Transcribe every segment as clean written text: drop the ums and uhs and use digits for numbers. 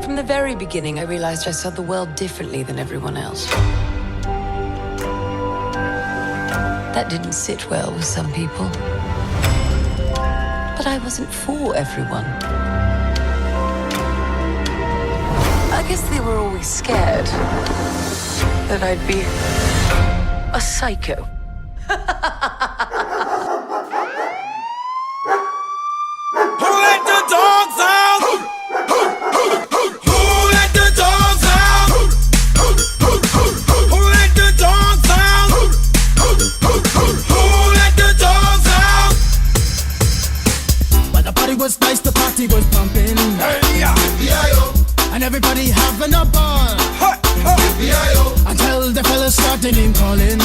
From the very beginning, I realized I saw the world differently than everyone else. That didn't sit well with some people. But I wasn't for everyone. I guess they were always scared that I'd be a psycho. Was nice, the party was pumping. Hey, yeah. And everybody having a ball. Until the fellas started name calling.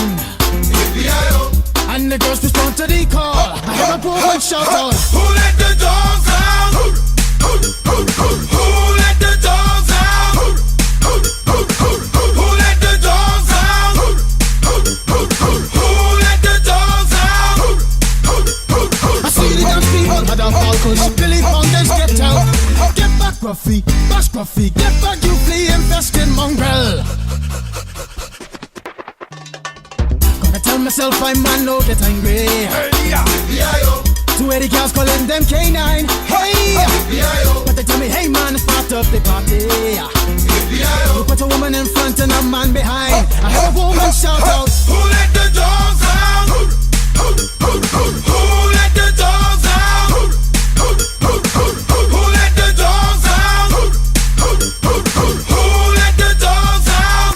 And the girls respond to the call. I hear a woman shout out, who let the dogs out? Who let the dogs out? Who let the dogs out? Who let the dogs out? I see the dance people had a ball push. Billy Fountains get out. Get back, Ruffy, bash Ruffy. Get back, you flea infested mongrel. Gotta tell myself I'm man, no get angry. Hey, yeah. 280 girls calling them K9. Hey, but they tell me, hey man, start up the party. You put a woman in front and a man behind. I heard a woman shout out, who let the dogs out? Who let the dogs out? Who let the dogs out? Who let the dogs out?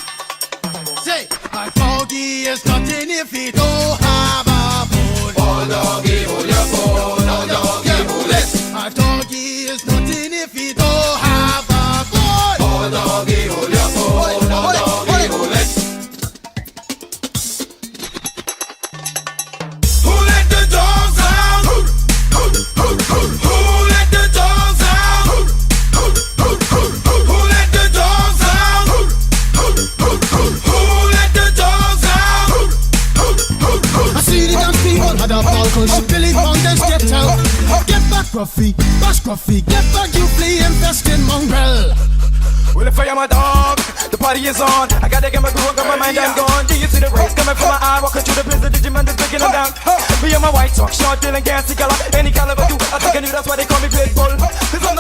Say, a doggy is nothing if he don't have a bone. Oh doggy, hold your bone. Oh doggy, hold it. A doggy is nothing if he don't have a bone. Oh doggy, hold your bone. Oh doggy, hold it. Who let the dogs out? Who let the dogs out? Who let the dogs out? Who let the dogs out? I see the dance people had a ball push. Billy Fountains get out. Get back, Ruffy, bash Ruffy. Get back, you flea infested mongrel. Well, if I am a dog, the party is on. I gotta get my groove on, got my mind, I'm gone. Do you see the rays coming from my eye? Walking through the prison, Digimon is breaking them down. Me and my white talk, short, dealing, gassy color. Any caliber, do I think I knew that's why they call me Pitbull. Cause I'm